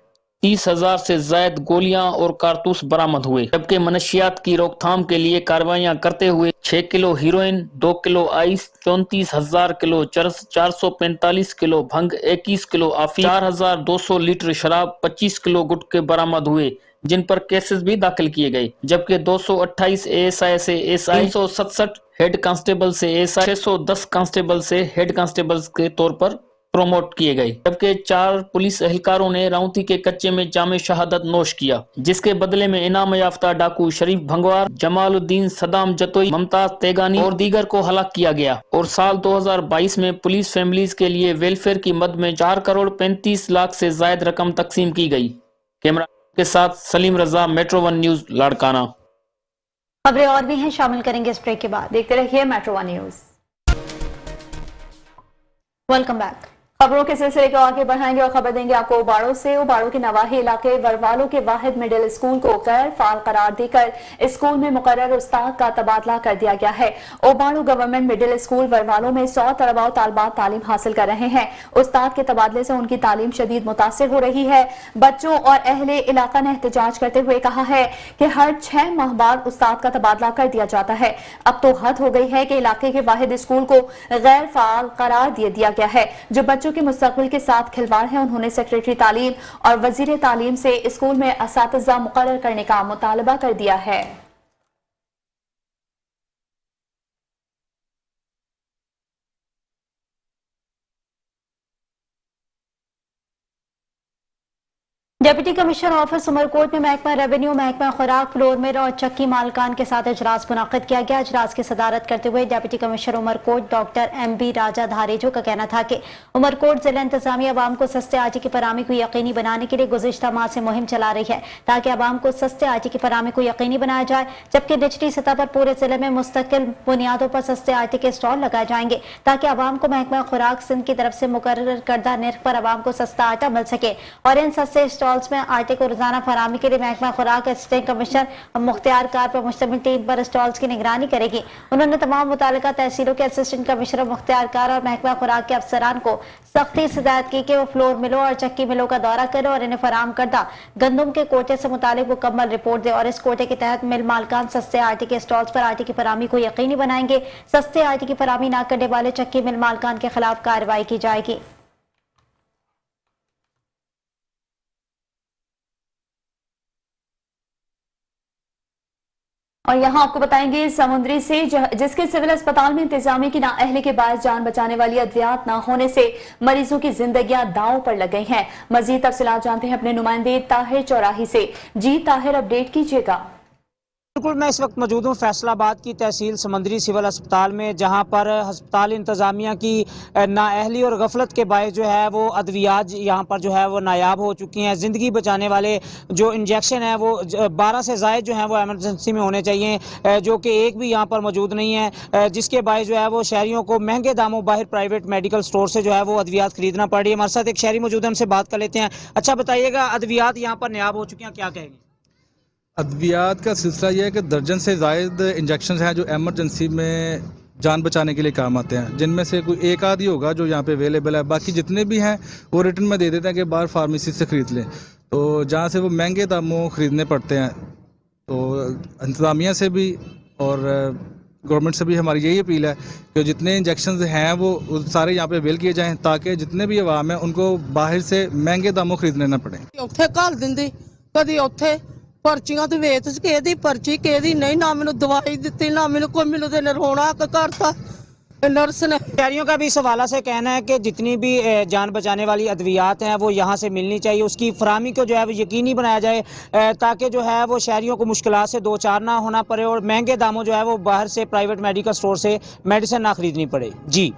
30,000 से ज्यादा गोलियां और कारतूस बरामद हुए। जबकि मनशियात की रोकथाम के लिए कार्रवाइयां करते हुए 6 kilo heroine, 2 kilo ice, 34,000 kilo चरस, 445 किलो भंग, 21 किलो आफी, 4,200 लीटर शराब, 25 किलो गुटखे बरामद हुए, जिन पर केसेस भी दाखिल किए गए। जबकि 228 ASI से ASI, 367 हेड कांस्टेबल से ASI, 610 कांस्टेबल से हेड कांस्टेबल के तौर पर प्रोमोट किए गए। जबकि 4 पुलिस एहलकारों ने राउती के कच्चे में जामे शहादत नोश किया, जिसके बदले में इनाम याफ्ता डाकू शरीफ भंगवार, जमालुद्दीन सदाम जतोई, मुमताज तेगानी और दीगर को हलाक किया गया। और साल 2022 में पुलिस फैमिलीज के लिए वेलफेयर की मद में 4 करोड़ 35 लाख से ज्यादा रकम तकसीम की गई। कैमरा के साथ सलीम रजा, मेट्रो 1 न्यूज, लाड़काना। खबरें और भी हैं, शामिल करेंगे इस ब्रेक के बाद। देखते रहिए मेट्रो 1 न्यूज। Welcome back. खबरों के सिलसिले को आगे बढ़ाएंगे और खबर देंगे आपको उबाड़ो से। उबाड़ो के नवाही इलाके वरवालों के वाहिद मिडिल स्कूल को गैर फाल करार देकर स्कूल में मुकर्रर उस्ताद का तबादला कर दिया गया है। उबाड़ो गवर्नमेंट मिडिल स्कूल वरवालों में 100 तलबा और तालिबात तालीम हासिल कर रहे हैं। उस्ताद के तबादले से उनकी तालीम शदीद मुतासिर हो रही है। बच्चों और अहले इलाका ने एहतजाज करते हुए कहा है कि हर 6 माह बाद उस्ताद का तबादला कर दिया जाता है। अब तो हद हो गई है कि इलाके के वाहिद स्कूल को गैर फाल करार दे दिया गया है, जो बच्चों के मुस्तकबिल के साथ खिलवाड़ है। उन्होंने सेक्रेटरी तालीम और वजीर तालीम से स्कूल में असातिज़ा मुकर्रर करने का मुतालबा कर दिया है। डिप्टी कमिश्नर ऑफिस उमरकोट में महकमा रेवेन्यू, महकमा खुराक, फ्लोर मिल और चक्की मालकान के साथ इजलास मुनाकिद किया गया। इजलास की सदारत करते हुए deputy commissioner Umerkot doctor MB Raja Dharejo का कहना था कि उमरकोट जिला इंतजामिया आवाम को सस्ते आटे की फराहमी को यकीनी बनाने के लिए गुज़िश्ता माह से मुहिम चला रही है, ताकि आवाम को सस्ते आटे की फराहमी को यकीनी बनाया जाए। जबकि निचली सतह पर पूरे जिले में मुस्तकिल बुनियादों पर सस्ते आटे के स्टॉल लगाए जाएंगे, ताकि आवाम को महकमा खुराक सिंध की तरफ से मुकर्रर करदा निर्ख पर आवाम को सस्ता आटा मिल सके। और इन सस्ते स्टॉल्स में आटे को रोजाना फराहमी के लिए महकमा खुराक असिस्टेंट कमिश्नर मुख्तियार कार पर मुश्तमिल टीम पर स्टॉल्स की निगरानी करेगी। उन्होंने तमाम मुतालिका तहसीलों के असिस्टेंट कमिश्नर मुख्तियार कार और महकमा खुराक के अफसरान को सख्ती से हिदायत की कि वो फ्लोर मिलों और चक्की मिलों का दौरा करें और इन्हें फराहम करदा गंदम के कोटे से मुतालिक मुकम्मल रिपोर्ट दे और इस कोटे के तहत मिल मालकान सस्ते आटे के स्टॉल्स पर आटे की फराहमी को यकीनी बनाएंगे। सस्ते आटे की फराहमी न करने वाले चक्की मिल मालकान के खिलाफ कार्रवाई की जाएगी। और यहाँ आपको बताएंगे समुद्री से जिसके सिविल अस्पताल में इंतजामी की नाअहली के बायस जान बचाने वाली अद्वियात न होने से मरीजों की जिंदगियां दांव पर लग गई हैं। मजीद तफसीलात जानते हैं अपने नुमाइंदे ताहिर चौराही से। जी ताहिर, अपडेट कीजिएगा। बिल्कुल, मैं इस वक्त मौजूद हूँ फैसलाबाद की तहसील समंदरी सिविल अस्पताल में, जहाँ पर अस्पताल इंतज़ामिया की नाअहली और गफलत के बायस जो है वो अद्वियात यहाँ पर जो है वो नायाब हो चुकी हैं। ज़िंदगी बचाने वाले जो इंजेक्शन है वो 12 से ज़ायद जो हैं वो एमरजेंसी में होने चाहिए, जो कि एक भी यहाँ पर मौजूद नहीं है, जिसके बायस जो है वो शहरियों को महंगे दामों बाहर प्राइवेट मेडिकल स्टोर से जो है वो अद्वियात खरीदना पड़ रही है। हमारे साथ एक शहरी मौजूद है, हमसे बात कर लेते हैं। अच्छा बताइएगा, अद्वियात यहाँ पर नायाब हो चुकी हैं, क्या कहेंगे? अद्वियात का सिलसिला यह है कि दर्जन से ज़ायद इंजेक्शन हैं जो एमरजेंसी में जान बचाने के लिए काम आते हैं, जिनमें से कोई एक आध ही होगा जो यहाँ पे अवेलेबल है। बाकी जितने भी हैं वो रिटर्न में दे देते हैं कि बाहर फार्मेसी से ख़रीद लें, तो जहाँ से वो महंगे दामों ख़रीदने पड़ते हैं। तो इंतज़ामिया से भी और गवर्नमेंट से भी हमारी यही अपील है कि जितने इंजेक्शन हैं वो सारे यहाँ पे अवेल किए जाएँ, ताकि जितने भी अवाम है उनको बाहर से महंगे दामों ख़रीदने ना पड़े। ਉੱਥੇ ਘੱਲ ਦਿੰਦੀ ਕਦੀ ਉੱਥੇ पर्चियां तो वेच केदी पर्ची केदी नहीं, ना मैंने दवाई दी ना मैंने कोई मैंने तो रोना करता नर्स ने। शहरियों का भी इस हवाला से कहना है कि जितनी भी जान बचाने वाली अद्वियात हैं वो यहाँ से मिलनी चाहिए, उसकी फराहमी को जो है वो यकीनी बनाया जाए, ताकि जो है वो शहरियों को मुश्किलात से दो चार ना होना पड़े और महंगे दामों जो है वो बाहर से प्राइवेट मेडिकल स्टोर से मेडिसिन ना खरीदनी पड़े। जी।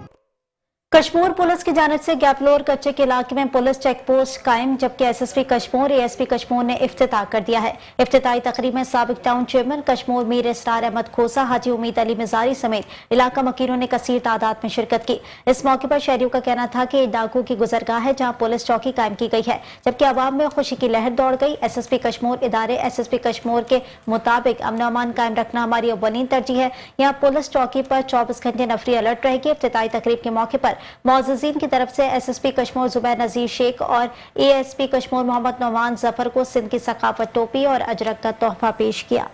कश्मीर पुलिस की जानिब से गैपलोर कच्चे के इलाके में पुलिस चेक पोस्ट कायम, जबकि एसएसपी कश्मीर एएसपी कश्मीर ने इफ्तिताह कर दिया है। इफ्तिताही तकरीब में साबिक टाउन चेयरमैन कश्मीर मीर इसरार अहमद खोसा, हाजी उम्मीद अली मिजारी समेत इलाका मकीरों ने कसीर तादाद में शिरकत की। इस मौके पर शहरियों का कहना था कि डाकू की गुजरगाह है जहाँ पुलिस चौकी कायम की गई है, जबकि आवाम में खुशी की लहर दौड़ गई। एसएसपी कश्मीर इदारे एसएसपी कश्मीर के मुताबिक अमन अमान कायम रखना हमारी अव्वलीन तरजीह है। यहाँ पुलिस चौकी पर 24 घंटे नफरी अलर्ट रहेगी। इफ्तिताही तकरीब के मौके पर मौजूदीन की तरफ से एसएसपी कश्मीर जुबैर नजीर शेख और एएसपी कश्मीर मोहम्मद नौमान जफर को सिंध की सकाफत टोपी और अजरक का तोहफा पेश किया।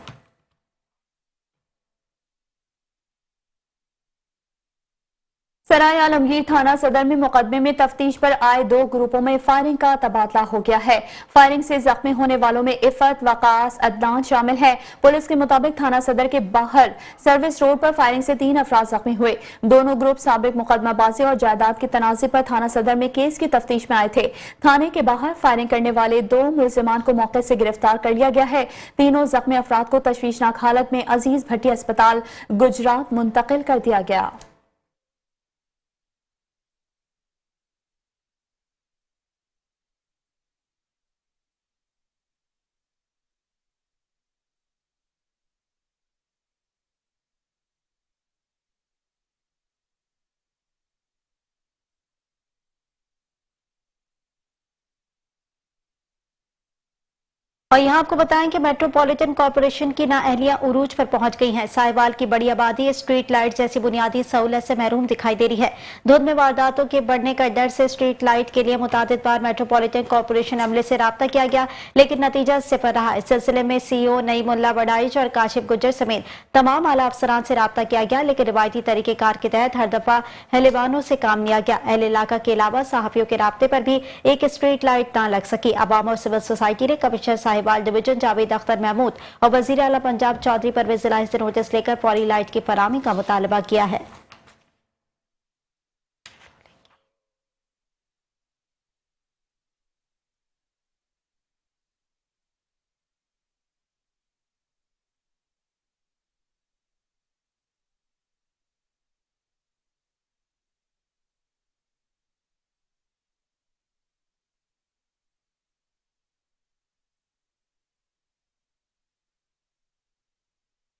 सराय आलमगीर थाना सदर में मुकदमे में तफ्तीश पर आए 2 ग्रुपों में फायरिंग का तबादला हो गया है। फायरिंग से जख्मी होने वालों में इफत, वकास, अदनान शामिल है। पुलिस के मुताबिक थाना सदर के बाहर सर्विस रोड पर फायरिंग से 3 अफराद जख्मी हुए। दोनों ग्रुप साबिक मुकदमाबाजी और जायदाद के तनाज़े पर थाना सदर में केस की तफ्तीश में आए थे। थाने के बाहर फायरिंग करने वाले 2 मुलजिमान को मौके से गिरफ्तार कर लिया गया है। तीनों जख्मी अफराद को तशवीशनाक हालत में अजीज भट्टी अस्पताल गुजरात मुंतकिल कर दिया गया। और यहाँ आपको बताएं कि मेट्रोपॉलिटन कॉरपोरेशन की नाअहलियां उरूज पर पहुंच गई हैं। साहिवाल की बड़ी आबादी स्ट्रीट लाइट जैसी बुनियादी सहूलत से महरूम दिखाई दे रही है। धुंध में वारदातों के बढ़ने का डर से स्ट्रीट लाइट के लिए मुतादिद बार मेट्रोपॉलिटन कॉरपोरेशन अमले से राब्ता किया गया, लेकिन नतीजा सिफर रहा। इस सिलसिले में सीईओ नईमुल्ला वडाइच और काशिफ गुज्जर समेत तमाम आला अफसरान से राब्ता किया गया, लेकिन रिवायती तरीकेकार के तहत हर दफा हलेवानों से काम लिया गया। अहले इलाका के अलावा सहाफियों के राब्ते पर भी एक स्ट्रीट लाइट न लग सकी। अवाम और सिविल सोसाइटी ने कमिश्नर साहिवाल डिवीजन जावेद अख्तर महमूद और वजीर आला पंजाब चौधरी परवेज इलाही से नोटिस लेकर फौरी लाइट की फराहमी का मुतालबा किया है।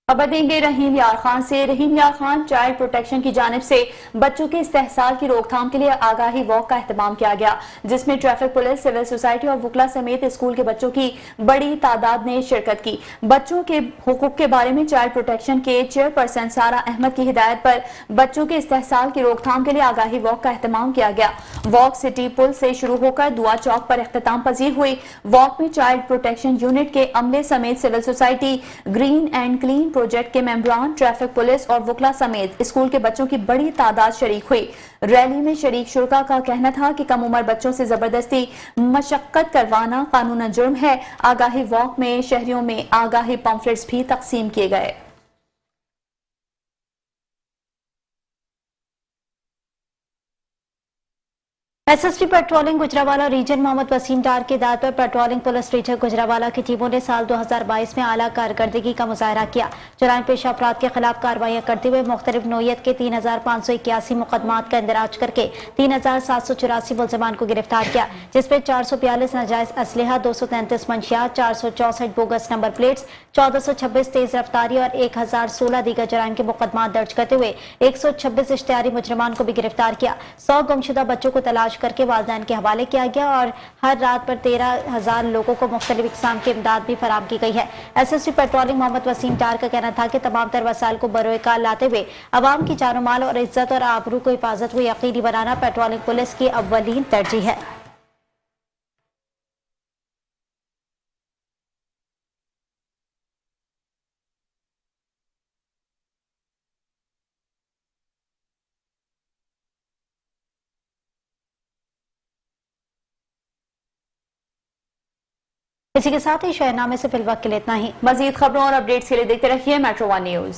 खबर देंगे रहीम यार खान से। रहीम यार खान, चाइल्ड प्रोटेक्शन की जानिब से बच्चों के इस्तेहसाल की रोकथाम के लिए आगाही वॉक का एहतमाम किया गया, जिसमें ट्रैफिक पुलिस, सिविल सोसाइटी और वुकला समेत स्कूल के बच्चों की बड़ी तादाद ने शिरकत की। बच्चों के हुकूक के बारे में चाइल्ड प्रोटेक्शन के चेयरपर्सन सारा अहमद की हिदायत पर बच्चों के इस्तेहसाल की रोकथाम के लिए आगाही वॉक का एहतमाम किया गया। वॉक सिटी पुल से शुरू होकर दुआ चौक पर इख्तिताम पजीर हुई। वॉक में चाइल्ड प्रोटेक्शन यूनिट के अमले समेत civil society, green and clean project के मेंबरान, ट्रैफिक पुलिस और वुकला समेत स्कूल के बच्चों की बड़ी तादाद शरीक हुई। रैली में शरीक शुरका का कहना था कि कम उम्र बच्चों से जबरदस्ती मशक्कत करवाना कानूनन जुर्म है। आगाही वॉक में शहरियों में आगाही पम्फलेट्स भी तकसीम किए गए। SSP patrolling Gujranwala region Mohammad Waseem Dar के दाद पर पेट्रोलिंग पुलिस रीजन गुजरावाला की टीमों ने साल 2022 में आला कारकर्दगी का मुजाहरा किया। जुर्म पेशा अफराद के खिलाफ कार्रवाइयां करते हुए मुख्तलिफ नौयत के 3581 मुकदमात का इंदराज करके 3784 मुलजमान को गिरफ्तार किया, जिसमें 442 नाजायज असलहा, 233 मंशियात, 464 बोगस नंबर प्लेट्स, 1426 तेज रफ्तारी और 1016 दीगर जुर्म के मुकदमात दर्ज करते हुए 126 इश्तिहारी मुजरिमान को भी गिरफ्तार किया। 100 गुमशुदा बच्चों को तलाश करके वालिदैन के हवाले किया गया और हर रात पर 13,000 लोगों को मुख्तलिफ इक़साम की इमदाद भी फराहम की गई है। एसएसपी पेट्रोलिंग मोहम्मद वसीम डार का कहना था कि तमाम तर वसाइल को बरोएकार लाते हुए अवाम की जानो माल और इज्जत और आबरू को हिफाजत को यकीनी बनाना पेट्रोलिंग पुलिस की अव्वलीन तरजीह है। इसी के साथ ही शहरनामे से फिलहाल के लिए इतना ही। मजीद खबरों और अपडेट्स के लिए देखते रहिए मेट्रो वन न्यूज।